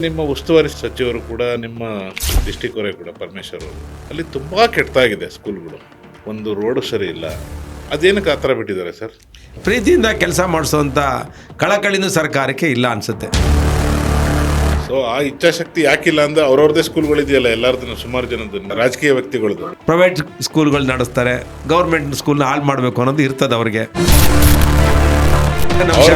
ನಿಮ್ಮ ಉಸ್ತುವಾರಿ ಸಚಿವರು ಕೂಡ ನಿಮ್ಮ ಡಿಸ್ಟಿಕ್ ಅವರೇ ಕೂಡ ಪರಮೇಶ್ವರ್ ಅವರು ಅಲ್ಲಿ ತುಂಬಾ ಕೆಟ್ಟಾಗಿದೆ ಸ್ಕೂಲ್ಗಳು. ಒಂದು ರೋಡು ಸರಿ ಇಲ್ಲ. ಅದೇನಕ್ಕೆ ಆ ಥರ ಬಿಟ್ಟಿದ್ದಾರೆ ಸರ್? ಪ್ರೀತಿಯಿಂದ ಕೆಲಸ ಮಾಡಿಸೋಂಥ ಕಳಕಳಿನೂ ಸರ್ಕಾರಕ್ಕೆ ಇಲ್ಲ ಅನಿಸುತ್ತೆ. ಸೊ ಆ ಇಚ್ಛಾಶಕ್ತಿ ಯಾಕಿಲ್ಲ ಅಂದ್ರೆ ಅವ್ರವ್ರದೇ ಸ್ಕೂಲ್ಗಳಿದೆಯಲ್ಲ ಎಲ್ಲರದನ್ನು, ಸುಮಾರು ಜನದ ರಾಜಕೀಯ ವ್ಯಕ್ತಿಗಳದ್ದು. ಪ್ರೈವೇಟ್ ಸ್ಕೂಲ್ಗಳು ನಡೆಸ್ತಾರೆ, ಗೌರ್ಮೆಂಟ್ ಸ್ಕೂಲ್ನ ಹಾಳು ಮಾಡಬೇಕು ಅನ್ನೋದು ಇರ್ತದೆ ಅವ್ರಿಗೆ.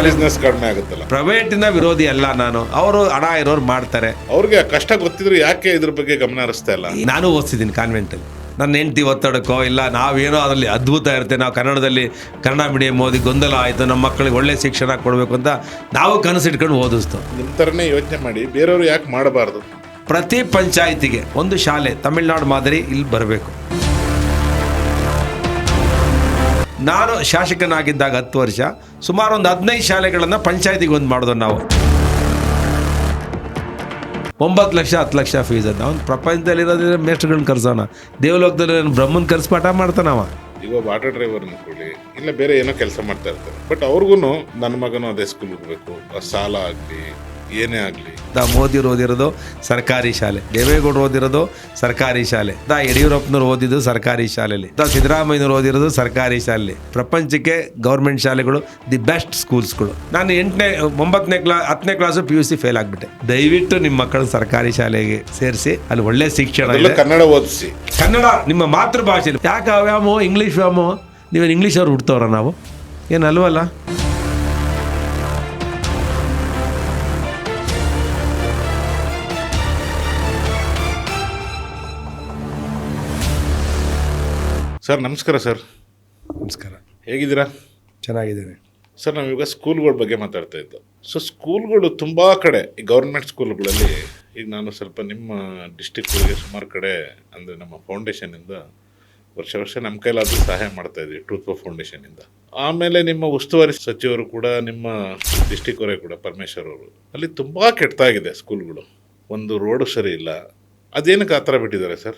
ಬಿಸ್ನೆಸ್ ಕಡಿಮೆ ಆಗುತ್ತಲ್ಲ. ಪ್ರೈವೇಟಿನ ವಿರೋಧಿ ಅಲ್ಲ ನಾನು, ಅವರು ಹಣ ಇರೋರು ಮಾಡ್ತಾರೆ. ಅವ್ರಿಗೆ ಕಷ್ಟ ಗೊತ್ತಿದ್ರು ಯಾಕೆ ಇದ್ರ ಬಗ್ಗೆ ಗಮನ ಹರಿಸ್ತಾ ಇಲ್ಲ? ನಾನು ಓದಿಸಿದ್ದೀನಿ ಕಾನ್ವೆಂಟಲ್ಲಿ. ನನ್ನ ಹೆಂಡತಿ ಒತ್ತಡಕ್ಕೋ ಇಲ್ಲ ನಾವೇನೋ ಅದರಲ್ಲಿ ಅದ್ಭುತ ಇರುತ್ತೆ, ನಾವು ಕನ್ನಡದಲ್ಲಿ ಕನ್ನಡ ಮೀಡಿಯಂ ಓದಿ ಗೊಂದಲ ಆಯಿತು, ನಮ್ಮ ಮಕ್ಕಳಿಗೆ ಒಳ್ಳೆ ಶಿಕ್ಷಣ ಕೊಡಬೇಕು ಅಂತ ನಾವು ಕನಸಿಟ್ಕೊಂಡು ಓದಿಸ್ತು. ನಿಮ್ಮ ಥರನೇ ಯೋಚನೆ ಮಾಡಿ ಬೇರೆಯವರು ಯಾಕೆ ಮಾಡಬಾರ್ದು? ಪ್ರತಿ ಪಂಚಾಯಿತಿಗೆ ಒಂದು ಶಾಲೆ ತಮಿಳ್ನಾಡು ಮಾದರಿ ಇಲ್ಲಿ ಬರಬೇಕು. ನಾನು ಶಾಸಕನಾಗಿದ್ದಾಗ 10 ವರ್ಷ ಸುಮಾರು ಒಂದು 15 ಶಾಲೆಗಳನ್ನು ಪಂಚಾಯತಿಗೆ ಒಂದು ಮಾಡಿದ್ರು ನಾವು. 9 ಲಕ್ಷ 10 ಲಕ್ಷ ಫೀಸ್ ಅಂತ. ಅವ್ನು ಪ್ರಪಂಚದಲ್ಲಿರೋದ್ರೆ ಮೇಸ್ಟ್ಗಳನ್ನ ಕರ್ಸೋಣ, ದೇವಲೋಕದಲ್ಲಿ ಬ್ರಹ್ಮನ್ ಕರ್ಸಿ ಪಾಠ ಮಾಡ್ತಾನವ. ಈಗ ಆಟೋ ಡ್ರೈವರ್ನ ಕೊಡಿ, ಇಲ್ಲ ಬೇರೆ ಏನೋ ಕೆಲಸ ಮಾಡ್ತಾ ಇರ್ತಾರೆ. ಬಟ್ ಅವ್ರಿಗೂ ನನ್ನ ಮಗನೂ ಅದೇ ಸ್ಕೂಲ್ ಹೋಗ್ಬೇಕು, ಸಾಲ ಆಗಲಿ ಏನೇ ಆಗಲಿ. ಮೋದಿಯವರು ಓದಿರೋದು ಸರ್ಕಾರಿ ಶಾಲೆ, ದೇವೇಗೌಡರು ಓದಿರೋದು ಸರ್ಕಾರಿ ಶಾಲೆ, ಯಡಿಯೂರಪ್ಪನವ್ರು ಓದಿದ್ದು ಸರ್ಕಾರಿ ಶಾಲೆಯಲ್ಲಿ, ಸಿದ್ದರಾಮಯ್ಯನವ್ರು ಓದಿರೋದು ಸರ್ಕಾರಿ ಶಾಲೆಯಲ್ಲಿ. ಪ್ರಪಂಚಕ್ಕೆ ಗೌರ್ಮೆಂಟ್ ಶಾಲೆಗಳು ದಿ ಬೆಸ್ಟ್ ಸ್ಕೂಲ್ಸ್ಗಳು. ನಾನು 10ನೇ ಕ್ಲಾಸು PUC ಫೇಲ್ ಆಗಿಬಿಟ್ಟೆ. ದಯವಿಟ್ಟು ನಿಮ್ಮ ಮಕ್ಕಳು ಸರ್ಕಾರಿ ಶಾಲೆಗೆ ಸೇರಿಸಿ, ಅಲ್ಲಿ ಒಳ್ಳೆ ಶಿಕ್ಷಣ ಇದೆ, ಕನ್ನಡ ಓದಿಸಿ. ಕನ್ನಡ ನಿಮ್ಮ ಮಾತೃಭಾಷೆ. ಯಾಕೆ ಅವ್ಯಾಮೋ ಇಂಗ್ಲೀಷ್ ವ್ಯಾಮೋ? ನೀವೇನು ಇಂಗ್ಲೀಷ್ ಅವ್ರು ಹುಡ್ತವ್ರ? ನಾವು ಏನು ಅಲ್ವಲ್ಲ. ಸರ್ ನಮಸ್ಕಾರ. ಸರ್ ನಮಸ್ಕಾರ, ಹೇಗಿದ್ದೀರಾ? ಚೆನ್ನಾಗಿದ್ದೀನಿ ಸರ್. ನಾವೀಗ ಸ್ಕೂಲ್ಗಳ ಬಗ್ಗೆ ಮಾತಾಡ್ತಾ ಇದ್ದು. ಸೊ ಸ್ಕೂಲ್ಗಳು ತುಂಬ ಕಡೆ ಈ ಗೌರ್ಮೆಂಟ್ ಸ್ಕೂಲ್ಗಳಲ್ಲಿ, ಈಗ ನಾನು ಸ್ವಲ್ಪ ನಿಮ್ಮ ಡಿಸ್ಟಿಕ್ಗಳಿಗೆ ಸುಮಾರು ಕಡೆ ಅಂದರೆ ನಮ್ಮ ಫೌಂಡೇಶನಿಂದ ವರ್ಷ ನಮ್ಮ ಕೈಲಾದರೂ ಸಹಾಯ ಮಾಡ್ತಾ ಇದ್ವಿ, ಟ್ರೂತ್ ಫಾರ್ ಫೌಂಡೇಶನಿಂದ. ಆಮೇಲೆ ನಿಮ್ಮ ಉಸ್ತುವಾರಿ ಸಚಿವರು ಕೂಡ ನಿಮ್ಮ ಡಿಸ್ಟಿಕ್ ಅವರೇ ಕೂಡ ಪರಮೇಶ್ವರ್ ಅವರು ಅಲ್ಲಿ ತುಂಬ ಕೆಟ್ಟಾಗಿದೆ ಸ್ಕೂಲ್ಗಳು. ಒಂದು ರೋಡು ಸರಿ ಇಲ್ಲ. ಅದೇನಕ್ಕೆ ಆ ಥರ ಬಿಟ್ಟಿದ್ದಾರೆ ಸರ್?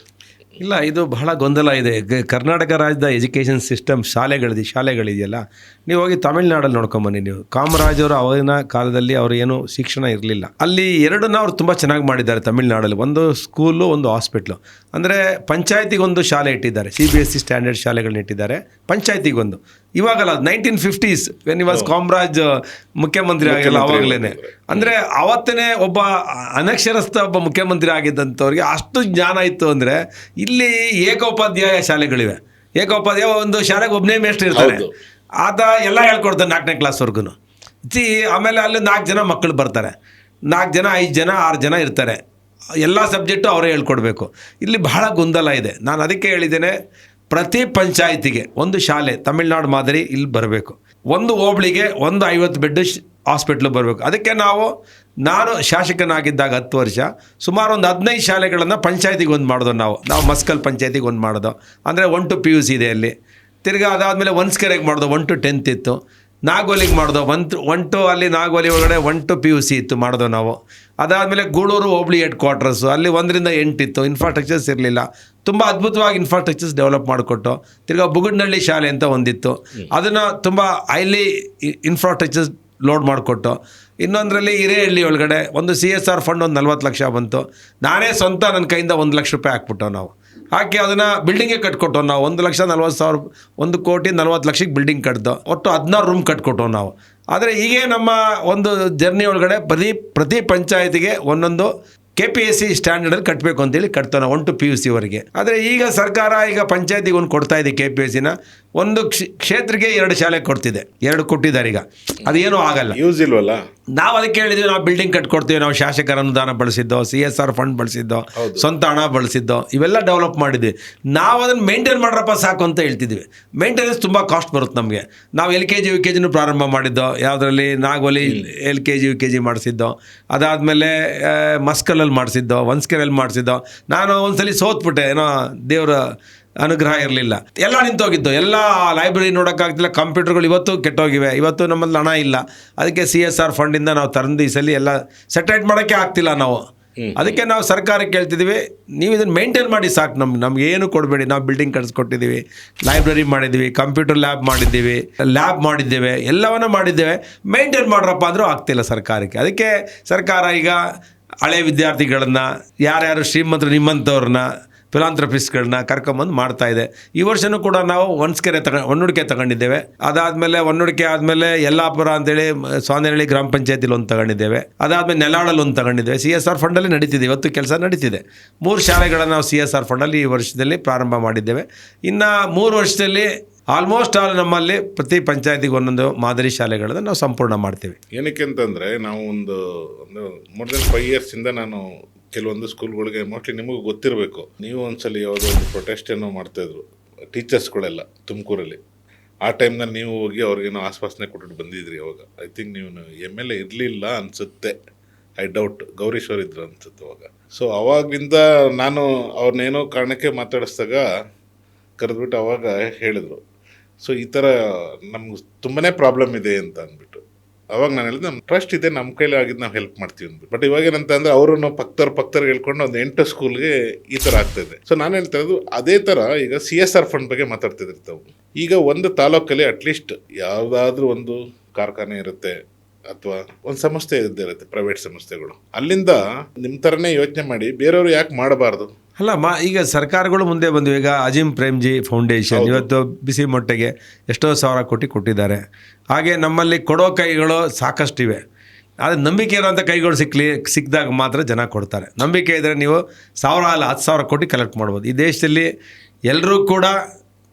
ಇಲ್ಲ, ಇದು ಬಹಳ ಗೊಂದಲ ಇದೆ. ಕರ್ನಾಟಕ ರಾಜ್ಯದ ಎಜುಕೇಷನ್ ಸಿಸ್ಟಮ್ ಶಾಲೆಗಳಿದೆಯಲ್ಲ, ನೀವು ಹೋಗಿ ತಮಿಳ್ನಾಡಲ್ಲಿ ನೋಡ್ಕೊಂಬನ್ನಿ. ನೀವು ಕಾಮರಾಜ್ ಅವರು ಅವನ ಕಾಲದಲ್ಲಿ ಅವರು ಏನು ಶಿಕ್ಷಣ ಇರಲಿಲ್ಲ. ಅಲ್ಲಿ ಎರಡನ್ನ ಅವ್ರು ತುಂಬ ಚೆನ್ನಾಗಿ ಮಾಡಿದ್ದಾರೆ ತಮಿಳ್ನಾಡಲ್ಲಿ. ಒಂದು ಸ್ಕೂಲು, ಒಂದು ಹಾಸ್ಪಿಟ್ಲು. ಅಂದರೆ ಪಂಚಾಯತಿಗೊಂದು ಶಾಲೆ ಇಟ್ಟಿದ್ದಾರೆ, CBSE ಸ್ಟ್ಯಾಂಡರ್ಡ್ ಶಾಲೆಗಳನ್ನ ಇಟ್ಟಿದ್ದಾರೆ ಪಂಚಾಯತಿಗೊಂದು. ಇವಾಗಲ್ಲ, 1950s ವೆನ್ ವಾಸ್ ಕಾಮರಾಜ್ ಮುಖ್ಯಮಂತ್ರಿ ಆಗಿಲ್ಲ ಅವಾಗಲೇ. ಅಂದರೆ ಅವತ್ತನೇ ಒಬ್ಬ ಅನಕ್ಷರಸ್ಥ ಒಬ್ಬ ಮುಖ್ಯಮಂತ್ರಿ ಆಗಿದ್ದಂಥವ್ರಿಗೆ ಅಷ್ಟು ಜ್ಞಾನ ಇತ್ತು. ಅಂದರೆ ಇಲ್ಲಿ ಏಕೋಪಾಧ್ಯಾಯ ಶಾಲೆಗಳಿವೆ. ಏಕೋಪಾಧ್ಯಾಯ ಒಂದು ಶಾಲೆಗೆ ಒಬ್ಬನೇ ಮೇಷ್ಟ್ರು ಇರ್ತಾರೆ, ಆತ ಎಲ್ಲ ಹೇಳ್ಕೊಡ್ತಾನೆ 4ನೇ ಕ್ಲಾಸ್ವರೆಗೂ. ಆಮೇಲೆ ಅಲ್ಲಿ 4 ಜನ ಮಕ್ಕಳು ಬರ್ತಾರೆ, 4 ಜನ 5 ಜನ 6 ಜನ ಇರ್ತಾರೆ, ಎಲ್ಲ ಸಬ್ಜೆಕ್ಟು ಅವರೇ ಹೇಳ್ಕೊಡ್ಬೇಕು. ಇಲ್ಲಿ ಬಹಳ ಗೊಂದಲ ಇದೆ. ನಾನು ಅದಕ್ಕೆ ಹೇಳಿದ್ದೇನೆ, ಪ್ರತಿ ಪಂಚಾಯಿತಿಗೆ ಒಂದು ಶಾಲೆ ತಮಿಳ್ನಾಡು ಮಾದರಿ ಇಲ್ಲಿ ಬರಬೇಕು. ಒಂದು ಹೋಬಳಿಗೆ ಒಂದು 50 ಬೆಡ್ ಹಾಸ್ಪಿಟ್ಲು ಬರಬೇಕು. ಅದಕ್ಕೆ ನಾನು ಶಾಸಕನಾಗಿದ್ದಾಗ 10 ವರ್ಷ ಸುಮಾರು ಒಂದು 15 ಶಾಲೆಗಳನ್ನು ಪಂಚಾಯತಿಗೆ ಒಂದು ಮಾಡಿದೋ. ನಾವು ಮಸ್ಕಲ್ ಪಂಚಾಯತಿಗೆ ಒಂದು ಮಾಡೋದು. ಅಂದರೆ 1 to PUC ಇದೆ ಅಲ್ಲಿ. ತಿರ್ಗಿ ಅದಾದಮೇಲೆ ಒನ್ಸ್ಕೆರೆಗೆ ಮಾಡೋದು, 1 to 10th ಇತ್ತು. ನಾಗೋಲಿಗೆ ಮಾಡೋದು, 1 to ಅಲ್ಲಿ ನಾಗೋಲಿ ಒಳಗಡೆ 1 to PUC ಇತ್ತು ಮಾಡೋದು ನಾವು. ಅದಾದಮೇಲೆ ಗೂಳೂರು ಹೋಬಳಿ ಹೆಡ್ ಕ್ವಾರ್ಟರ್ಸು, ಅಲ್ಲಿ 1 to 8 ಇತ್ತು. ಇನ್ಫ್ರಾಸ್ಟ್ರಕ್ಚರ್ಸ್ ಇರಲಿಲ್ಲ, ತುಂಬ ಅದ್ಭುತವಾಗಿ ಇನ್ಫ್ರಾಸ್ಟ್ರಕ್ಚರ್ಸ್ ಡೆವಲಪ್ ಮಾಡಿಕೊಟ್ಟು. ತಿರ್ಗಿ ಬುಗುಡ್ನಹಳ್ಳಿ ಶಾಲೆ ಅಂತ ಒಂದಿತ್ತು, ಅದನ್ನು ತುಂಬ ಹೈಲಿ ಇನ್ಫ್ರಾಸ್ಟ್ರಕ್ಚರ್ಸ್ ಲೋಡ್ ಮಾಡಿಕೊಟ್ಟು. ಇನ್ನೊಂದರಲ್ಲಿ ಹಿರೇಹಳ್ಳಿ ಒಳಗಡೆ ಒಂದು CSR ಫಂಡ್ ಒಂದು 40 ಲಕ್ಷ ಬಂತು. ನಾನೇ ಸ್ವಂತ ನನ್ನ ಕೈಯಿಂದ 1 ಲಕ್ಷ ರೂಪಾಯಿ ಹಾಕ್ಬಿಟ್ಟು ನಾವು ಹಾಕಿ ಅದನ್ನು ಬಿಲ್ಡಿಂಗೇ ಕಟ್ಕೊಟ್ಟು. ನಾವು 1,40,000 1,40,00,000 ಬಿಲ್ಡಿಂಗ್ ಕಟ್ದು ಒಟ್ಟು 16 ರೂಮ್ ಕಟ್ಕೊಟ್ಟು ನಾವು. ಆದರೆ ಹೀಗೆ ನಮ್ಮ ಒಂದು ಜರ್ನಿ ಒಳಗಡೆ ಪ್ರತಿ ಪಂಚಾಯತಿಗೆ ಒಂದೊಂದು KPSE ಸ್ಟ್ಯಾಂಡರ್ಡಲ್ಲಿ ಕಟ್ಟಬೇಕು ಅಂತೇಳಿ ಕಟ್ತೋ ನಾವು 1 to PUC ವರೆಗೆ. ಆದರೆ ಈಗ ಸರ್ಕಾರ ಪಂಚಾಯತಿಗೆ ಒಂದು ಕೊಡ್ತಾ ಇದೆ KPSEನ. ಒಂದು ಕ್ಷೇತ್ರಕ್ಕೆ 2 ಶಾಲೆ ಕೊಡ್ತಿದೆ, 2 ಕೊಟ್ಟಿದ್ದಾರೆ ಈಗ. ಅದೇನೂ ಆಗಲ್ಲ, ಯೂಸ್ ಇಲ್ವಲ್ಲ. ನಾವು ಅದಕ್ಕೆ ಹೇಳಿದ್ವಿ, ನಾವು ಬಿಲ್ಡಿಂಗ್ ಕಟ್ಕೊಡ್ತೀವಿ, ನಾವು ಶಾಸಕರ ಅನುದಾನ ಬಳಸಿದ್ದೋ, CSR ಫಂಡ್ ಬಳಸಿದ್ದೋ, ಸ್ವಂತ ಹಣ ಬಳಸಿದ್ದೋ, ಇವೆಲ್ಲ ಡೆವಲಪ್ ಮಾಡಿದ್ವಿ. ನಾವು ಅದನ್ನು ಮೇಂಟೈನ್ ಮಾಡ್ರಪ್ಪ ಸಾಕು ಅಂತ ಹೇಳ್ತಿದ್ವಿ. ಮೇಂಟೆನೆನ್ಸ್ ತುಂಬ ಕಾಸ್ಟ್ ಬರುತ್ತೆ ನಮಗೆ. ನಾವು LKG UKGನೂ ಪ್ರಾರಂಭ ಮಾಡಿದ್ದೋ, ಯಾವುದರಲ್ಲಿ ನಾಗೋಲಿ LKG UKG ಮಾಡಿಸಿದ್ದೋ, ಅದಾದಮೇಲೆ ಮಸ್ಕಲಲ್ಲಿ ಮಾಡಿಸಿದ್ದೋ, ಒನ್ಸ್ಕೆರೆಯಲ್ಲಿ ಮಾಡಿಸಿದ್ದೋ. ನಾನು ಒಂದ್ಸಲಿ ಸೋತ್ಬಿಟ್ಟೆ, ಏನೋ ದೇವರ ಅನುಗ್ರಹ ಇರಲಿಲ್ಲ, ಎಲ್ಲ ನಿಂತೋಗಿದ್ದು. ಎಲ್ಲ ಲೈಬ್ರರಿ ನೋಡೋಕ್ಕಾಗ್ತಿಲ್ಲ, ಕಂಪ್ಯೂಟರ್ಗಳು ಇವತ್ತು ಕೆಟ್ಟೋಗಿವೆ. ಇವತ್ತು ನಮ್ಮಲ್ಲಿ ಹಣ ಇಲ್ಲ, ಅದಕ್ಕೆ CSR ಫಂಡಿಂದ ನಾವು ತಂದು ಈ ಸಲ ಎಲ್ಲ ಸೆಟ್ರೇಟ್ ಮಾಡೋಕ್ಕೆ ಆಗ್ತಿಲ್ಲ ನಾವು. ಅದಕ್ಕೆ ನಾವು ಸರ್ಕಾರಕ್ಕೆ ಹೇಳ್ತಿದ್ದೀವಿ, ನೀವು ಇದನ್ನು ಮೇಂಟೈನ್ ಮಾಡಿ ಸಾಕು, ನಮ್ಗೆ ಏನು ಕೊಡಬೇಡಿ. ನಾವು ಬಿಲ್ಡಿಂಗ್ ಕಟ್ಸ್ಕೊಟ್ಟಿದ್ದೀವಿ, ಲೈಬ್ರರಿ ಮಾಡಿದ್ದೀವಿ, ಕಂಪ್ಯೂಟರ್ ಲ್ಯಾಬ್ ಮಾಡಿದ್ದೇವೆ, ಎಲ್ಲವನ್ನೂ ಮಾಡಿದ್ದೇವೆ. ಮೇಂಟೈನ್ ಮಾಡ್ರಪ್ಪ ಅಂದರೂ ಆಗ್ತಿಲ್ಲ ಸರ್ಕಾರಕ್ಕೆ. ಅದಕ್ಕೆ ಸರ್ಕಾರ ಈಗ ಹಳೆ ವಿದ್ಯಾರ್ಥಿಗಳನ್ನ, ಯಾರ್ಯಾರು ಶ್ರೀಮಂತರು ನಿಮ್ಮಂಥವ್ರನ್ನ, ಫಿಲಾಂಥ್ರಪಿಸ್ಟ್ಗಳನ್ನ ಕರ್ಕೊಂಬಂದು ಮಾಡ್ತಾ ಇದೆ. ಈ ವರ್ಷವೂ ಕೂಡ ನಾವು ಹೊನ್ನೂಡಿಕೆ ತಗೊಂಡಿದ್ದೇವೆ. ಅದಾದಮೇಲೆ ಹೊನ್ನೂಡಿಕೆ ಆದಮೇಲೆ ಯಲ್ಲಾಪುರ ಅಂತೇಳಿ ಸ್ವಾಮಿನಹಳ್ಳಿ ಗ್ರಾಮ ಪಂಚಾಯತಿಲಿ ಒಂದು ತಗೊಂಡಿದ್ದೇವೆ. ಅದಾದಮೇಲೆ ನೆಲಾಳಲ್ಲಿ ಒಂದು ತಗೊಂಡಿದ್ದೇವೆ. CSR ಫಂಡಲ್ಲಿ ನಡೀತಿದೆ, ಇವತ್ತು ಕೆಲಸ ನಡೀತಿದೆ. 3 ಶಾಲೆಗಳನ್ನು ನಾವು CSR ಫಂಡಲ್ಲಿ ಈ ವರ್ಷದಲ್ಲಿ ಪ್ರಾರಂಭ ಮಾಡಿದ್ದೇವೆ. ಇನ್ನು 3 ವರ್ಷದಲ್ಲಿ ಆಲ್ಮೋಸ್ಟ್ ಆಲ್ ನಮ್ಮಲ್ಲಿ ಪ್ರತಿ ಪಂಚಾಯತಿಗೆ ಒಂದೊಂದು ಮಾದರಿ ಶಾಲೆಗಳನ್ನು ನಾವು ಸಂಪೂರ್ಣ ಮಾಡ್ತೀವಿ. ಏನಕ್ಕೆ ಅಂತಂದರೆ ನಾವು ಒಂದು ಮೋರ್ ದೆನ್ 5 ಇಯರ್ಸಿಂದ ನಾನು ಕೆಲವೊಂದು ಸ್ಕೂಲ್ಗಳಿಗೆ ಮೋಸ್ಟ್ಲಿ ನಿಮಗೂ ಗೊತ್ತಿರಬೇಕು. ನೀವು ಒಂದ್ಸಲಿ ಯಾವುದೋ ಒಂದು ಪ್ರೊಟೆಸ್ಟ್ ಏನೋ ಮಾಡ್ತಾಯಿದ್ರು ಟೀಚರ್ಸ್ಗಳೆಲ್ಲ ತುಮಕೂರಲ್ಲಿ. ಆ ಟೈಮ್ನಲ್ಲಿ ನೀವು ಹೋಗಿ ಅವ್ರಿಗೇನೋ ಆಶ್ವಾಸನೆ ಕೊಟ್ಬಿಟ್ಟು ಬಂದಿದ್ರಿ. ಅವಾಗ ಐ ಥಿಂಕ್ ನೀವು MLA ಇರಲಿಲ್ಲ ಅನಿಸುತ್ತೆ, ಐ ಡೌಟ್. ಗೌರೀಶ್ವರ್ ಇದ್ರು ಅನ್ಸುತ್ತೆ ಅವಾಗ. ಸೊ ಅವಾಗಿಂದ ನಾನು ಅವ್ರನ್ನೇನೋ ಕಾರಣಕ್ಕೆ ಮಾತಾಡಿಸಿದಾಗ ಕರೆದ್ಬಿಟ್ಟು ಅವಾಗ ಹೇಳಿದ್ರು, ಸೊ ಈ ಥರ ನಮ್ಗೆ ತುಂಬಾ ಪ್ರಾಬ್ಲಮ್ ಇದೆ ಅಂತ ಅಂದ್ಬಿಟ್ಟು. ಅವಾಗ ನಾನು ಹೇಳಿದೆ ನಮ್ಮ ಟ್ರಸ್ಟ್ ಇದೆ, ನಮ್ಮ ಕೈಲಿ ಆಗಿದ್ದು ನಾವು ಹೆಲ್ಪ್ ಮಾಡ್ತೀವಿ ಅಂದ್ಬಿಟ್ಟು. ಬಟ್ ಇವಾಗ ಏನಂತ ಅಂದರೆ ಅವರು ಪಕ್ತರ್ ಹೇಳ್ಕೊಂಡು ಒಂದು 8 ಸ್ಕೂಲ್ಗೆ ಈ ಥರ ಆಗ್ತಾಯಿದೆ. ಸೊ ನಾನು ಹೇಳ್ತಾ ಇರೋದು ಅದೇ ಥರ ಈಗ CSR ಫಂಡ್ ಬಗ್ಗೆ ಮಾತಾಡ್ತಿದ್ರಿ ತಾವು. ಈಗ ಒಂದು ತಾಲೂಕಲ್ಲಿ ಅಟ್ಲೀಸ್ಟ್ ಯಾವುದಾದ್ರೂ ಒಂದು ಕಾರ್ಖಾನೆ ಇರುತ್ತೆ ಅಥವಾ ಒಂದು ಸಂಸ್ಥೆ ಇರುತ್ತೆ, ಪ್ರೈವೇಟ್ ಸಂಸ್ಥೆಗಳು. ಅಲ್ಲಿಂದ ನಿಮ್ಮ ಥರನೇ ಯೋಚನೆ ಮಾಡಿ ಬೇರೆಯವರು ಯಾಕೆ ಮಾಡಬಾರ್ದು? ಅಲ್ಲ ಈಗ ಸರ್ಕಾರಗಳು ಮುಂದೆ ಬಂದು, ಈಗ ಅಜೀಂ ಪ್ರೇಮ್ಜಿ ಫೌಂಡೇಶನ್ ಇವತ್ತು ಬಿಸಿ ಮೊಟ್ಟೆಗೆ ಎಷ್ಟೋ ಸಾವಿರ ಕೋಟಿ ಕೊಟ್ಟಿದ್ದಾರೆ. ಹಾಗೆ ನಮ್ಮಲ್ಲಿ ಕೊಡೋ ಕೈಗಳು ಸಾಕಷ್ಟಿವೆ. ಆದರೆ ನಂಬಿಕೆ ಇರೋಂಥ ಕೈಗಳು ಸಿಕ್ಕಿದಾಗ ಮಾತ್ರ ಜನ ಕೊಡ್ತಾರೆ. ನಂಬಿಕೆ ಇದ್ದರೆ ನೀವು 1000 ಅಲ್ಲ 10,000 ಕೋಟಿ ಕಲೆಕ್ಟ್ ಮಾಡ್ಬೋದು. ಈ ದೇಶದಲ್ಲಿ ಎಲ್ಲರೂ ಕೂಡ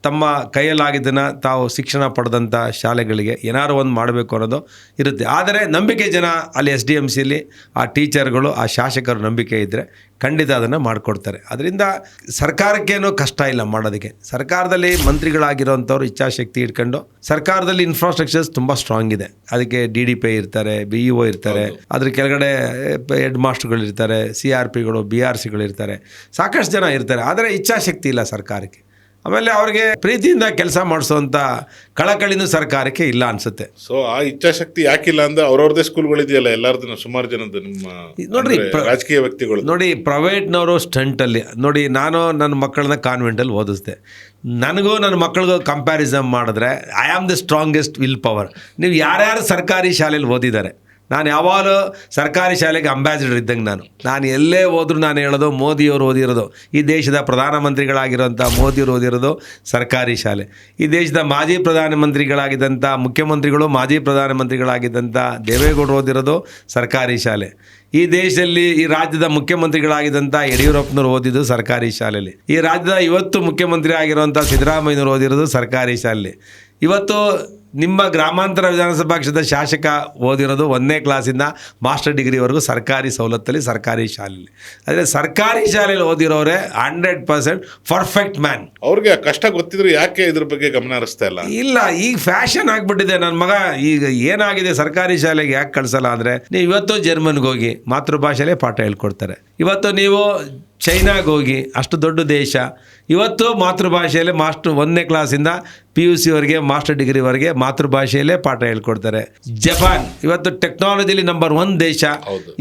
ತಮ್ಮ ಕೈಯಲ್ಲಾಗಿದ್ದನ್ನು ತಾವು ಶಿಕ್ಷಣ ಪಡೆದಂಥ ಶಾಲೆಗಳಿಗೆ ಏನಾದ್ರು ಒಂದು ಮಾಡಬೇಕು ಅನ್ನೋದು ಇರುತ್ತೆ. ಆದರೆ ನಂಬಿಕೆ ಜನ ಅಲ್ಲಿ SDMCಯಲ್ಲಿ ಆ ಟೀಚರ್ಗಳು, ಆ ಶಾಸಕರು ನಂಬಿಕೆ ಇದ್ದರೆ ಖಂಡಿತ ಅದನ್ನು ಮಾಡಿಕೊಡ್ತಾರೆ. ಅದರಿಂದ ಸರ್ಕಾರಕ್ಕೇನೂ ಕಷ್ಟ ಇಲ್ಲ ಮಾಡೋದಕ್ಕೆ. ಸರ್ಕಾರದಲ್ಲಿ ಮಂತ್ರಿಗಳಾಗಿರೋಂಥವ್ರು ಇಚ್ಛಾಶಕ್ತಿ ಇಟ್ಕೊಂಡು, ಸರ್ಕಾರದಲ್ಲಿ ಇನ್ಫ್ರಾಸ್ಟ್ರಕ್ಚರ್ಸ್ ತುಂಬ ಸ್ಟ್ರಾಂಗ್ ಇದೆ. ಅದಕ್ಕೆ DDP ಇರ್ತಾರೆ, BEO ಇರ್ತಾರೆ, ಅದ್ರ ಕೆಳಗಡೆ ಹೆಡ್ ಮಾಸ್ಟರ್ಗಳಿರ್ತಾರೆ, CRPಗಳು, BRCಗಳು ಇರ್ತಾರೆ, ಸಾಕಷ್ಟು ಜನ ಇರ್ತಾರೆ. ಆದರೆ ಇಚ್ಛಾಶಕ್ತಿ ಇಲ್ಲ ಸರ್ಕಾರಕ್ಕೆ. ಆಮೇಲೆ ಅವ್ರಿಗೆ ಪ್ರೀತಿಯಿಂದ ಕೆಲಸ ಮಾಡಿಸೋಂಥ ಕಳಕಳಿನೂ ಸರ್ಕಾರಕ್ಕೆ ಇಲ್ಲ ಅನಿಸುತ್ತೆ. ಸೊ ಆ ಇಚ್ಛಾಶಕ್ತಿ ಯಾಕಿಲ್ಲ ಅಂದರೆ ಅವ್ರವ್ರದ್ದೇ ಸ್ಕೂಲ್ಗಳಿದೆಯಲ್ಲ ಎಲ್ಲರದ್ದು, ಸುಮಾರು ಜನದ್ದು ನಿಮ್ಮ ನೋಡ್ರಿ ರಾಜಕೀಯ ವ್ಯಕ್ತಿಗಳು. ನೋಡಿ, ಪ್ರೈವೇಟ್ನವರು ಸ್ಟಂಟಲ್ಲಿ ನೋಡಿ, ನಾನು ನನ್ನ ಮಕ್ಕಳನ್ನ ಕಾನ್ವೆಂಟಲ್ಲಿ ಓದಿಸ್ದೆ. ನನಗೂ ನನ್ನ ಮಕ್ಕಳಿಗೂ ಕಂಪ್ಯಾರಿಸನ್ ಮಾಡಿದ್ರೆ I am the strongest will power. ನೀವು ಯಾರ್ಯಾರು ಸರ್ಕಾರಿ ಶಾಲೆಯಲ್ಲಿ ಓದಿದ್ದಾರೆ, ನಾನು ಯಾವಾಗಲೂ ಸರ್ಕಾರಿ ಶಾಲೆಗೆ ಅಂಬಾಸಿಡರ್ ಇದ್ದಂಗೆ ನಾನು ಎಲ್ಲೇ ಹೋದ್ರೂ ನಾನು ಹೇಳೋದು ಮೋದಿಯವರು ಓದಿರೋದು, ಈ ದೇಶದ ಪ್ರಧಾನಮಂತ್ರಿಗಳಾಗಿರೋಂಥ ಮೋದಿಯವರು ಓದಿರೋದು ಸರ್ಕಾರಿ ಶಾಲೆ. ಈ ದೇಶದ ಮಾಜಿ ಪ್ರಧಾನಮಂತ್ರಿಗಳಾಗಿದ್ದಂಥ ಮುಖ್ಯಮಂತ್ರಿಗಳು, ಮಾಜಿ ಪ್ರಧಾನಮಂತ್ರಿಗಳಾಗಿದ್ದಂಥ ದೇವೇಗೌಡರು ಓದಿರೋದು ಸರ್ಕಾರಿ ಶಾಲೆ. ಈ ದೇಶದಲ್ಲಿ ಈ ರಾಜ್ಯದ ಮುಖ್ಯಮಂತ್ರಿಗಳಾಗಿದ್ದಂಥ ಯಡಿಯೂರಪ್ಪನವರು ಓದಿದ್ದು ಸರ್ಕಾರಿ ಶಾಲೆಯಲ್ಲಿ. ಈ ರಾಜ್ಯದ ಇವತ್ತು ಮುಖ್ಯಮಂತ್ರಿ ಆಗಿರುವಂಥ ಸಿದ್ದರಾಮಯ್ಯನವರು ಓದಿರೋದು ಸರ್ಕಾರಿ ಶಾಲೆ. ಇವತ್ತು ನಿಮ್ಮ ಗ್ರಾಮಾಂತರ ವಿಧಾನಸಭಾ ಕ್ಷೇತ್ರದ ಶಾಸಕ ಓದಿರೋದು 1ನೇ ಕ್ಲಾಸಿಂದ ಮಾಸ್ಟರ್ ಡಿಗ್ರಿವರೆಗೂ ಸರ್ಕಾರಿ ಸವಲತ್ತಲ್ಲಿ ಸರ್ಕಾರಿ ಶಾಲೆಯಲ್ಲಿ. ಆದರೆ ಸರ್ಕಾರಿ ಶಾಲೆಯಲ್ಲಿ ಓದಿರೋರೆ 100% ಪರ್ಫೆಕ್ಟ್ ಮ್ಯಾನ್. ಅವ್ರಿಗೆ ಕಷ್ಟ ಗೊತ್ತಿದ್ರು ಯಾಕೆ ಇದ್ರ ಬಗ್ಗೆ ಗಮನ ಹರಿಸ್ತಾ ಇಲ್ಲ? ಈಗ ಫ್ಯಾಷನ್ ಆಗಿಬಿಟ್ಟಿದೆ. ನನ್ನ ಮಗ ಈಗ ಏನಾಗಿದೆ, ಸರ್ಕಾರಿ ಶಾಲೆಗೆ ಯಾಕೆ ಕಳಿಸಲ್ಲ ಅಂದರೆ, ನೀವು ಇವತ್ತು ಜರ್ಮನ್ಗೆ ಹೋಗಿ ಮಾತೃಭಾಷೆಯಲ್ಲೇ ಪಾಠ ಹೇಳ್ಕೊಡ್ತಾರೆ. ಇವತ್ತು ನೀವು ಚೈನಾಗೆ ಹೋಗಿ, ಅಷ್ಟು ದೊಡ್ಡ ದೇಶ, ಇವತ್ತು ಮಾತೃಭಾಷೆಯಲ್ಲೇ 1ನೇ ಕ್ಲಾಸಿಂದ PUCವರೆಗೆ ಮಾಸ್ಟರ್ ಡಿಗ್ರಿವರೆಗೆ ಮಾತೃಭಾಷೆಯಲ್ಲೇ ಪಾಠ ಹೇಳ್ಕೊಡ್ತಾರೆ. ಜಪಾನ್ ಇವತ್ತು ಟೆಕ್ನಾಲಜಿಲಿ ನಂಬರ್ 1 ದೇಶ,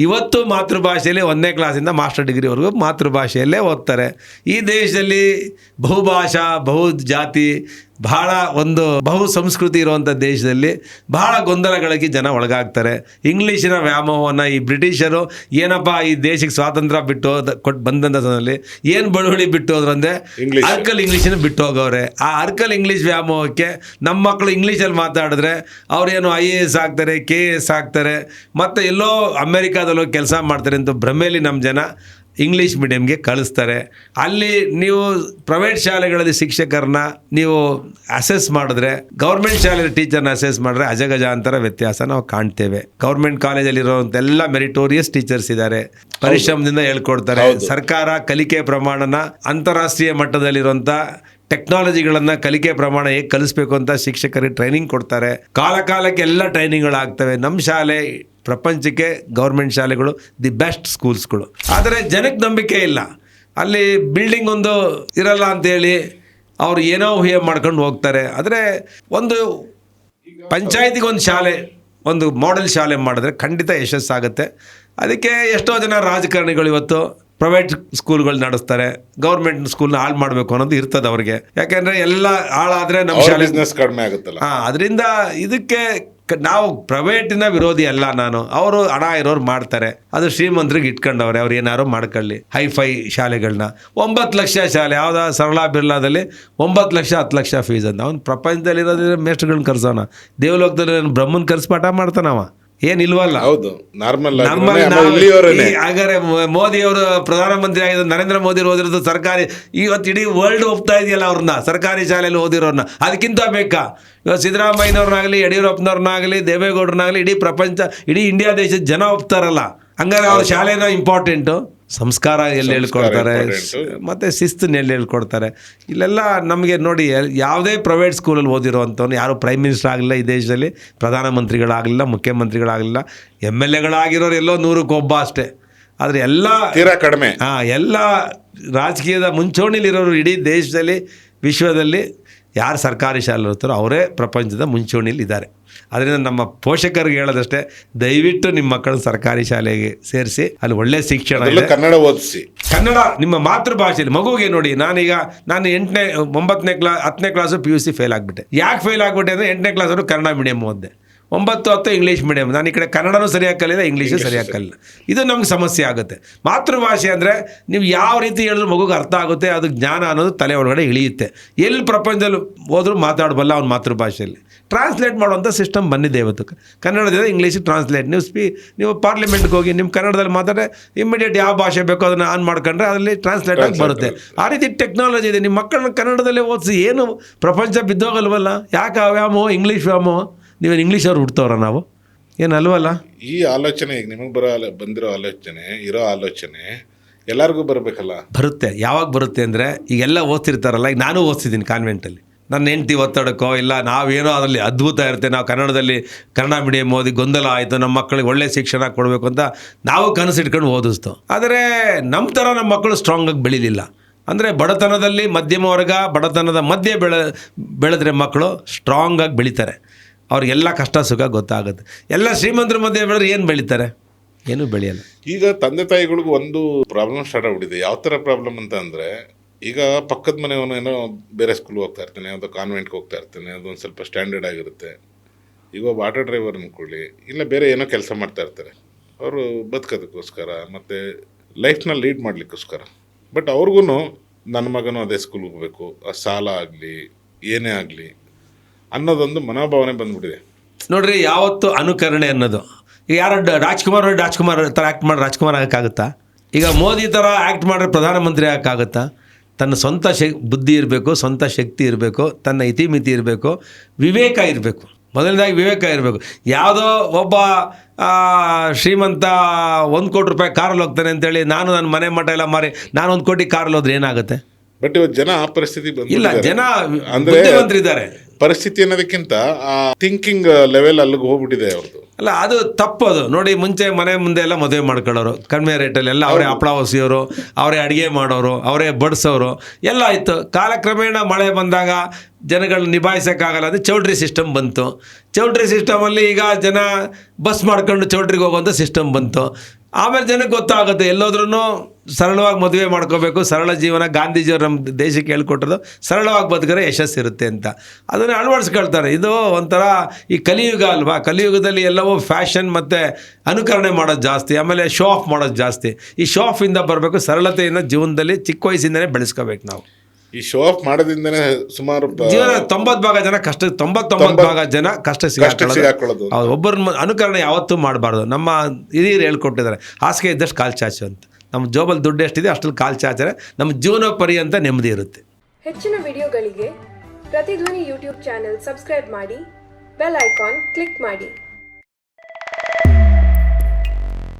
ಇವತ್ತು ಮಾತೃಭಾಷೆಯಲ್ಲಿ 1ನೇ ಕ್ಲಾಸಿಂದ ಮಾಸ್ಟರ್ ಡಿಗ್ರಿವರೆಗೂ ಮಾತೃಭಾಷೆಯಲ್ಲೇ ಓದ್ತಾರೆ. ಈ ದೇಶದಲ್ಲಿ ಬಹುಭಾಷಾ, ಬಹು ಜಾತಿ, ಬಹಳ ಒಂದು ಬಹು ಸಂಸ್ಕೃತಿ ಇರುವಂಥ ದೇಶದಲ್ಲಿ ಬಹಳ ಗೊಂದಲಗಳಿಗೆ ಜನ ಒಳಗಾಗ್ತಾರೆ. ಇಂಗ್ಲೀಷಿನ ವ್ಯಾಮೋಹವನ್ನು ಈ ಬ್ರಿಟಿಷರು ಏನಪ್ಪ ಈ ದೇಶಕ್ಕೆ ಸ್ವಾತಂತ್ರ್ಯ ಕೊಟ್ಟು ಬಂದಂಥ ಸಮಯದಲ್ಲಿ ಏನು ಬಳುವಳಿ ಬಿಟ್ಟು ಹೋದ್ರು ಅಂದರೆ ಅರ್ಕಲ್ ಇಂಗ್ಲೀಷನ್ನು ಬಿಟ್ಟು ಹೋಗವ್ರೆ. ಆ ಅರ್ಕಲ್ ಇಂಗ್ಲೀಷ್ ವ್ಯಾಮೋಹಕ್ಕೆ ನಮ್ಮ ಮಕ್ಕಳು ಇಂಗ್ಲೀಷಲ್ಲಿ ಮಾತಾಡಿದ್ರೆ ಅವ್ರೇನು IAS ಆಗ್ತಾರೆ, KS ಆಗ್ತಾರೆ, ಮತ್ತು ಎಲ್ಲೋ ಅಮೆರಿಕಾದಲ್ಲೋ ಕೆಲಸ ಮಾಡ್ತಾರೆ ಅಂತ ಭ್ರಮೆಯಲ್ಲಿ ನಮ್ಮ ಜನ ಇಂಗ್ಲೀಷ್ ಮೀಡಿಯಮ್ಗೆ ಕಳಿಸ್ತಾರೆ. ಅಲ್ಲಿ ನೀವು ಪ್ರೈವೇಟ್ ಶಾಲೆಗಳಲ್ಲಿ ಶಿಕ್ಷಕರನ್ನ ನೀವು ಅಸೆಸ್ ಮಾಡಿದ್ರೆ, ಗೌರ್ಮೆಂಟ್ ಶಾಲೆಯಲ್ಲಿ ಟೀಚರ್ನ ಅಸೆಸ್ ಮಾಡಿದ್ರೆ ಅಜಗಜಾಂತರ ವ್ಯತ್ಯಾಸ ನಾವು ಕಾಣ್ತೇವೆ. ಗೌರ್ಮೆಂಟ್ ಕಾಲೇಜಲ್ಲಿರೋಂಥ ಎಲ್ಲ ಮೆರಿಟೋರಿಯಸ್ ಟೀಚರ್ಸ್ ಇದ್ದಾರೆ, ಪರಿಶ್ರಮದಿಂದ ಹೇಳ್ಕೊಡ್ತಾರೆ. ಸರ್ಕಾರ ಕಲಿಕೆ ಪ್ರಮಾಣನ ಅಂತಾರಾಷ್ಟ್ರೀಯ ಮಟ್ಟದಲ್ಲಿರುವಂಥ ಟೆಕ್ನಾಲಜಿಗಳನ್ನು ಕಲಿಕೆ ಪ್ರಮಾಣ ಹೇಗೆ ಕಲಿಸ್ಬೇಕು ಅಂತ ಶಿಕ್ಷಕರಿಗೆ ಟ್ರೈನಿಂಗ್ ಕೊಡ್ತಾರೆ. ಕಾಲಕ್ಕೆ ಎಲ್ಲ ಟ್ರೈನಿಂಗ್ಗಳಾಗ್ತವೆ. ನಮ್ಮ ಶಾಲೆ ಪ್ರಪಂಚಕ್ಕೆ ಗೌರ್ಮೆಂಟ್ ಶಾಲೆಗಳು ದಿ ಬೆಸ್ಟ್ ಸ್ಕೂಲ್ಸ್ಗಳು. ಆದರೆ ಜನಕ್ಕೆ ನಂಬಿಕೆ ಇಲ್ಲ. ಅಲ್ಲಿ ಬಿಲ್ಡಿಂಗ್ ಒಂದು ಇರಲ್ಲ ಅಂತೇಳಿ ಅವ್ರು ಏನೋ ಊಹೆ ಮಾಡ್ಕೊಂಡು ಹೋಗ್ತಾರೆ. ಆದರೆ ಒಂದು ಪಂಚಾಯತಿಗೆ ಒಂದು ಶಾಲೆ, ಒಂದು ಮಾಡೆಲ್ ಶಾಲೆ ಮಾಡಿದ್ರೆ ಖಂಡಿತ ಯಶಸ್ಸಾಗುತ್ತೆ. ಅದಕ್ಕೆ ಎಷ್ಟೋ ಜನ ರಾಜಕಾರಣಿಗಳು ಇವತ್ತು ಪ್ರೈವೇಟ್ ಸ್ಕೂಲ್ಗಳು ನಡೆಸ್ತಾರೆ, ಗೌರ್ಮೆಂಟ್ ಸ್ಕೂಲ್ನ ಹಾಳು ಮಾಡಬೇಕು ಅನ್ನೋದು ಇರ್ತದೆ ಅವ್ರಿಗೆ. ಯಾಕೆಂದರೆ ಎಲ್ಲ ಹಾಳಾದರೆ ನಮ್ಮ ಶಾಲೆ ಬಿಸ್ನೆಸ್ ಕಡಿಮೆ ಆಗುತ್ತಲ್ಲ. ಅದರಿಂದ ಇದಕ್ಕೆ ನಾವು ಪ್ರೈವೇಟಿನ ವಿರೋಧಿ ಅಲ್ಲ ನಾನು. ಅವರು ಹಣ ಇರೋರು ಮಾಡ್ತಾರೆ, ಅದು ಶ್ರೀಮಂತರಿಗೆ ಇಟ್ಕೊಂಡವ್ರೆ, ಅವ್ರು ಏನಾದ್ರು ಮಾಡ್ಕೊಳ್ಳಿ. ಹೈಫೈ ಶಾಲೆಗಳನ್ನ 9 ಲಕ್ಷ ಶಾಲೆ ಯಾವುದೋ ಸರಳ ಬಿರ್ಲಾದಲ್ಲಿ 9 ಲಕ್ಷ 10 ಲಕ್ಷ ಫೀಸ್ ಅಂತ. ಅವ್ನು ಪ್ರಪಂಚದಲ್ಲಿರೋದ್ರೆ ಮೇಷ್ಟ್ರುಗಳನ್ನ ಕರ್ಸೋಣ, ದೇವಲೋಕದಲ್ಲಿ ಬ್ರಹ್ಮನ್ ಕರ್ಸಿ ಪಾಠ ಮಾಡ್ತಾನವ, ಏನಿಲ್ವಲ್ಲ. ಹೌದು, ನಾರ್ಮಲ್ ಹಾಗಾದ್ರೆ ಮೋದಿ ಅವರು ಪ್ರಧಾನಮಂತ್ರಿ ಆಗಿದ್ದು, ನರೇಂದ್ರ ಮೋದಿ ಓದಿರೋದು ಸರ್ಕಾರಿ, ಇವತ್ತು ಇಡೀ ವರ್ಲ್ಡ್ ಒಪ್ತಾ ಇದೆಯಲ್ಲ ಅವ್ರನ್ನ, ಸರ್ಕಾರಿ ಶಾಲೆಯಲ್ಲಿ ಓದಿರೋರನ್ನ. ಅದಕ್ಕಿಂತ ಬೇಕಾ? ಇವತ್ತು ಸಿದ್ದರಾಮಯ್ಯನವ್ರನ್ನಾಗಲಿ, ಯಡಿಯೂರಪ್ಪನವ್ರನ್ನಾಗಲಿ, ದೇವೇಗೌಡರನ್ನಾಗಲಿ ಇಡೀ ಪ್ರಪಂಚ, ಇಡೀ ಇಂಡಿಯಾ ದೇಶದ ಜನ ಒಪ್ತಾರಲ್ಲ. ಹಂಗಾರೆ ಅವ್ರ ಶಾಲೆನ ಇಂಪಾರ್ಟೆಂಟು. ಸಂಸ್ಕಾರ ಎಲ್ಲಿ ಹೇಳ್ಕೊಡ್ತಾರೆ, ಮತ್ತು ಶಿಸ್ತನ್ನ ಎಲ್ಲಿ ಹೇಳ್ಕೊಡ್ತಾರೆ. ಇಲ್ಲೆಲ್ಲ ನಮಗೆ ನೋಡಿ, ಯಾವುದೇ ಪ್ರೈವೇಟ್ ಸ್ಕೂಲಲ್ಲಿ ಓದಿರೋವಂಥವ್ನು ಯಾರು ಪ್ರೈಮ್ ಮಿನಿಸ್ಟರ್ ಆಗಲಿಲ್ಲ ಈ ದೇಶದಲ್ಲಿ, ಪ್ರಧಾನಮಂತ್ರಿಗಳಾಗಲಿಲ್ಲ, ಮುಖ್ಯಮಂತ್ರಿಗಳಾಗಲಿಲ್ಲ, MLAಗಳಾಗಿರೋರು ಎಲ್ಲೋ 100ಕ್ಕೆ ಒಬ್ಬ ಅಷ್ಟೇ. ಆದರೆ ಎಲ್ಲ ತೀರಾ ಕಡಿಮೆ. ಎಲ್ಲ ರಾಜಕೀಯದ ಮುಂಚೂಣಿಲಿರೋರು ಇಡೀ ದೇಶದಲ್ಲಿ, ವಿಶ್ವದಲ್ಲಿ ಯಾರು ಸರ್ಕಾರಿ ಶಾಲೆ ಇರ್ತಾರೋ ಅವರೇ ಪ್ರಪಂಚದ ಮುಂಚೂಣಿಲಿ ಇದ್ದಾರೆ. ಅದರಿಂದ ನಮ್ಮ ಪೋಷಕರಿಗೆ ಹೇಳೋದಷ್ಟೇ, ದಯವಿಟ್ಟು ನಿಮ್ಮ ಮಕ್ಕಳನ್ನ ಸರ್ಕಾರಿ ಶಾಲೆಗೆ ಸೇರಿಸಿ, ಅಲ್ಲಿ ಒಳ್ಳೆ ಶಿಕ್ಷಣ ಇದೆ, ಕನ್ನಡ ಓದಿಸಿ. ಕನ್ನಡ ನಿಮ್ಮ ಮಾತೃಭಾಷೆಯಲ್ಲಿ. ಮಗುವಿಗೆ ನೋಡಿ, ನಾನು 8ನೇ 9ನೇ ಕ್ಲಾಸ್ 10ನೇ ಕ್ಲಾಸು PUC ಫೇಲ್ ಆಗಿಬಿಟ್ಟೆ. ಯಾಕೆ ಫೇಲ್ ಆಗಿಬಿಟ್ಟೆ ಅಂದರೆ 8ನೇ ಕ್ಲಾಸವರು ಕನ್ನಡ ಮೀಡಿಯಮ್ ಓದಿದೆ, 9, 10 ಇಂಗ್ಲೀಷ್ ಮೀಡಿಯಮ್. ನಾನು ಈ ಕಡೆ ಕನ್ನಡನೂ ಸರಿಯಾಗಿ ಕಲಿಲ್ಲ, ಇಂಗ್ಲೀಷು ಸರಿಯಾಗಿ ಕಲಿಲ್ಲ. ಇದು ನಮ್ಗೆ ಸಮಸ್ಯೆ ಆಗುತ್ತೆ. ಮಾತೃಭಾಷೆ ಅಂದರೆ ನೀವು ಯಾವ ರೀತಿ ಹೇಳಿದ್ರು ಮಗುಗೆ ಅರ್ಥ ಆಗುತ್ತೆ, ಅದು ಜ್ಞಾನ ಅನ್ನೋದು ತಲೆ ಒಳಗಡೆ ಇಳಿಯುತ್ತೆ. ಎಲ್ಲಿ ಪ್ರಪಂಚದಲ್ಲಿ ಹೋದ್ರೂ ಮಾತಾಡಬಲ್ಲ ಅವ್ನ ಮಾತೃಭಾಷೆಯಲ್ಲಿ. ಟ್ರಾನ್ಸ್ಲೇಟ್ ಮಾಡುವಂಥ ಸಿಸ್ಟಮ್ ಬಂದಿದೆ ಇವತ್ತು. ಕನ್ನಡದಿಂದ ಇಂಗ್ಲೀಷಿಗೆ ಟ್ರಾನ್ಸ್ಲೇಟ್. ನೀವು ಪಾರ್ಲಿಮೆಂಟ್ಗೆ ಹೋಗಿ ನಿಮ್ಮ ಕನ್ನಡದಲ್ಲಿ ಮಾತಾಡಿದ್ರೆ ಇಮಿಡಿಯೇಟ್ ಯಾವ ಭಾಷೆ ಬೇಕೋ ಅದನ್ನು ಆನ್ ಮಾಡ್ಕೊಂಡ್ರೆ ಅದರಲ್ಲಿ ಟ್ರಾನ್ಸ್ಲೇಟ್ ಆಗಿ ಬರುತ್ತೆ. ಆ ರೀತಿ ಟೆಕ್ನಾಲಜಿ ಇದೆ. ನಿಮ್ಮ ಮಕ್ಕಳನ್ನ ಕನ್ನಡದಲ್ಲೇ ಓದಿಸಿ, ಏನು ಪ್ರಪಂಚ ಬಿದ್ದೋಗಲ್ವಲ್ಲ. ಯಾಕೆ ವ್ಯಾಮೋ ಇಂಗ್ಲೀಷ್ ವ್ಯಾಮೋ? ನೀವೇನು ಇಂಗ್ಲೀಷವ್ರು ಹುಡ್ತವ್ರ ನಾವು? ಏನು ಅಲ್ವಲ್ಲ. ಈ ಆಲೋಚನೆ ಈಗ ನಿಮಗೆ ಬಂದಿರೋ ಆಲೋಚನೆ, ಇರೋ ಆಲೋಚನೆ ಎಲ್ಲರಿಗೂ ಬರಬೇಕಲ್ಲ. ಬರುತ್ತೆ. ಯಾವಾಗ ಬರುತ್ತೆ ಅಂದರೆ, ಈಗೆಲ್ಲ ಓದ್ತಿರ್ತಾರಲ್ಲ, ಈಗ ನಾನು ಓದ್ತಿದ್ದೀನಿ ಕಾನ್ವೆಂಟಲ್ಲಿ. ನನ್ನ ಹೆಂಡತಿ ಒತ್ತಡಕ್ಕೋ ಇಲ್ಲ, ನಾವೇನೋ ಅದರಲ್ಲಿ ಅದ್ಭುತ ಇರುತ್ತೆ, ನಾವು ಕನ್ನಡದಲ್ಲಿ ಕನ್ನಡ ಮೀಡಿಯಮ್ ಓದಿ ಗೊಂದಲ ಆಯಿತು, ನಮ್ಮ ಮಕ್ಕಳಿಗೆ ಒಳ್ಳೆ ಶಿಕ್ಷಣ ಕೊಡಬೇಕು ಅಂತ ನಾವು ಕನಸಿಟ್ಕೊಂಡು ಓದಿಸ್ತು. ಆದರೆ ನಮ್ಮ ಥರ ನಮ್ಮ ಮಕ್ಕಳು ಸ್ಟ್ರಾಂಗಾಗಿ ಬೆಳೀಲಿಲ್ಲ. ಅಂದರೆ ಬಡತನದಲ್ಲಿ ಮಧ್ಯಮ ವರ್ಗ, ಬಡತನದ ಮಧ್ಯೆ ಬೆಳೆದ್ರೆ ಮಕ್ಕಳು ಸ್ಟ್ರಾಂಗಾಗಿ ಬೆಳೀತಾರೆ. ಅವ್ರಿಗೆಲ್ಲ ಕಷ್ಟ ಸುಖ ಗೊತ್ತಾಗುತ್ತೆ. ಎಲ್ಲ ಶ್ರೀಮಂತರ ಮಧ್ಯೆ ಬೆಳೆದ್ರೆ ಏನು ಬೆಳೀತಾರೆ? ಏನೂ ಬೆಳೆಯಲ್ಲ. ಈಗ ತಂದೆ ತಾಯಿಗಳಿಗೂ ಒಂದು ಪ್ರಾಬ್ಲಮ್ ಸ್ಟಾರ್ಟ್ ಆಗ್ಬಿಟ್ಟಿದೆ. ಯಾವ ಥರ ಪ್ರಾಬ್ಲಮ್ ಅಂತ ಅಂದರೆ, ಈಗ ಪಕ್ಕದ ಮನೆಯವನು ಏನೋ ಬೇರೆ ಸ್ಕೂಲ್ಗೆ ಹೋಗ್ತಾ ಇರ್ತಾನೆ, ಯಾವುದೋ ಕಾನ್ವೆಂಟ್ಗೆ ಹೋಗ್ತಾ ಇರ್ತಾನೆ, ಅದೊಂದು ಸ್ವಲ್ಪ ಸ್ಟ್ಯಾಂಡರ್ಡ್ ಆಗಿರುತ್ತೆ. ಈಗ ಒಬ್ಬ ಆಟೋ ಡ್ರೈವರ್ ಅಂದ್ಕೊಳ್ಳಿ, ಇಲ್ಲ ಬೇರೆ ಏನೋ ಕೆಲಸ ಮಾಡ್ತಾ ಇರ್ತಾರೆ, ಅವರು ಬದುಕೋದಕ್ಕೋಸ್ಕರ ಮತ್ತು ಲೈಫ್ನ ಲೀಡ್ ಮಾಡಲಿಕ್ಕೋಸ್ಕರ. ಬಟ್ ಅವ್ರಿಗೂ ನನ್ನ ಮಗನೂ ಅದೇ ಸ್ಕೂಲ್ಗೆ ಹೋಗಬೇಕು, ಆ ಸಾಲ ಆಗಲಿ ಏನೇ ಆಗಲಿ ಅನ್ನೋದೊಂದು ಮನೋಭಾವನೆ ಬಂದ್ಬಿಟ್ಟಿದೆ. ನೋಡ್ರಿ, ಯಾವತ್ತು ಅನುಕರಣೆ ಅನ್ನೋದು, ಈಗ ಯಾರು ರಾಜ್ಕುಮಾರ್ ಥರ ಆ್ಯಕ್ಟ್ ಮಾಡಿ ರಾಜ್ಕುಮಾರ್ ಆಗೋಕ್ಕಾಗುತ್ತಾ? ಈಗ ಮೋದಿ ಥರ ಆ್ಯಕ್ಟ್ ಮಾಡಿದ್ರೆ ಪ್ರಧಾನಮಂತ್ರಿ ಆಗೋಕ್ಕಾಗುತ್ತಾ? ತನ್ನ ಸ್ವಂತ ಬುದ್ಧಿ ಇರಬೇಕು, ಸ್ವಂತ ಶಕ್ತಿ ಇರಬೇಕು, ತನ್ನ ಇತಿಮಿತಿ ಇರಬೇಕು, ವಿವೇಕ ಇರಬೇಕು. ಮೊದಲನೇದಾಗಿ ವಿವೇಕ ಇರಬೇಕು. ಯಾವುದೋ ಒಬ್ಬ ಶ್ರೀಮಂತ 1 ಕೋಟಿ ರೂಪಾಯಿ ಕಾರಲ್ಲಿ ಹೋಗ್ತಾನೆ ಅಂತೇಳಿ ನಾನು ನನ್ನ ಮನೆ ಮಠ ಎಲ್ಲ ಮಾರಿ ನಾನು 1 ಕೋಟಿ ಕಾರಲ್ಲಿ ಹೋದ್ರೆ ಏನಾಗುತ್ತೆ? ಬಟ್ ಇವತ್ತು ಜನ ಆ ಪರಿಸ್ಥಿತಿ ಇಲ್ಲ, ಜನ ಬುದ್ಧಿವಂತರಿದ್ದಾರೆ. ಪರಿಸ್ಥಿತಿ ಅನ್ನೋದಕ್ಕಿಂತ ಆ ಥಿಂಕಿಂಗ್ ಲೆವೆಲ್ ಅಲ್ಲಿಗೆ ಹೋಗ್ಬಿಟ್ಟಿದೆ ಅವ್ರದ್ದು. ಅಲ್ಲ, ಅದು ತಪ್ಪದು. ನೋಡಿ, ಮುಂಚೆ ಮನೆ ಮುಂದೆ ಎಲ್ಲ ಮದುವೆ ಮಾಡ್ಕೊಳ್ಳೋರು ಕಡಿಮೆ ರೇಟಲ್ಲಿ, ಎಲ್ಲ ಅವರೇ ಹಪ್ಪಳ ಹೊಸಿಯೋರು, ಅವರೇ ಅಡುಗೆ ಮಾಡೋರು, ಅವರೇ ಬಡಿಸೋರು ಎಲ್ಲ ಇತ್ತು. ಕಾಲಕ್ರಮೇಣ ಮಳೆ ಬಂದಾಗ ಜನಗಳನ್ನ ನಿಭಾಯಿಸೋಕ್ಕಾಗಲ್ಲ, ಅದು ಚೌಲ್ಟ್ರಿ ಸಿಸ್ಟಮ್ ಬಂತು. ಚೌಲ್ಟ್ರಿ ಸಿಸ್ಟಮಲ್ಲಿ ಈಗ ಜನ ಬಸ್ ಮಾಡ್ಕೊಂಡು ಚೌಲ್ಟ್ರಿಗೆ ಹೋಗುವಂಥ ಸಿಸ್ಟಮ್ ಬಂತು. ಆಮೇಲೆ ಜನಕ್ಕೆ ಗೊತ್ತಾಗುತ್ತೆ, ಎಲ್ಲೋದ್ರೂ ಸರಳವಾಗಿ ಮದುವೆ ಮಾಡ್ಕೋಬೇಕು, ಸರಳ ಜೀವನ. ಗಾಂಧೀಜಿಯವರು ನಮ್ಮ ದೇಶಕ್ಕೆ ಹೇಳ್ಕೊಟ್ಟಿರೋದು ಸರಳವಾಗಿ ಬದುಕಿದ್ರೆ ಯಶಸ್ಸಿರುತ್ತೆ ಅಂತ. ಅದನ್ನು ಅಳವಡಿಸ್ಕೊಳ್ತಾರೆ. ಇದು ಒಂಥರ ಈ ಕಲಿಯುಗ ಅಲ್ವಾ? ಕಲಿಯುಗದಲ್ಲಿ ಎಲ್ಲವೂ ಫ್ಯಾಷನ್ ಮತ್ತು ಅನುಕರಣೆ ಮಾಡೋದು ಜಾಸ್ತಿ, ಆಮೇಲೆ ಶೋ ಆಫ್ ಮಾಡೋದು ಜಾಸ್ತಿ. ಈ ಶೋ ಆಫಿಂದ ಬರಬೇಕು, ಸರಳತೆಯನ್ನು ಜೀವನದಲ್ಲಿ ಚಿಕ್ಕ ವಯಸ್ಸಿಂದಲೇ ಬೆಳೆಸ್ಕೋಬೇಕು ನಾವು. ಈ ಶೋ ಆಫ್ ಮಾಡೋದ್ರಿಂದನೇ ಸುಮಾರು ಜೀವನ 90% ಜನ ಕಷ್ಟ, 99% ಜನ ಕಷ್ಟ ಸಿಗಾಕೊಳ್ಳೋದು. ಒಬ್ಬರ ಅನುಕರಣೆ ಯಾವತ್ತೂ ಮಾಡಬಾರ್ದು. ನಮ್ಮ ಹಿರಿಯರು ಹೇಳ್ಕೊಟ್ಟಿದ್ದಾರೆ, ಹಾಸಿಗೆ ಇದ್ದಷ್ಟು ಕಾಲು ಚಾಚು ಅಂತ. ನಮ್ಮ ಜೋಬಲ್ಲಿ ದುಡ್ಡು ಎಷ್ಟಿದೆ ಅಷ್ಟರಲ್ಲಿ ಕಾಲು ಚಾಚರೆ ನಮ್ಮ ಜೀವನ ಪರ್ಯಂತ ನೆಮ್ಮದಿ ಇರುತ್ತೆ. ಹೆಚ್ಚಿನ ವಿಡಿಯೋಗಳಿಗೆ ಪ್ರತಿಧ್ವನಿ ಯೂಟ್ಯೂಬ್ ಚಾನೆಲ್ ಸಬ್ಸ್ಕ್ರೈಬ್ ಮಾಡಿ, ಬೆಲ್ ಐಕಾನ್ ಕ್ಲಿಕ್ ಮಾಡಿ.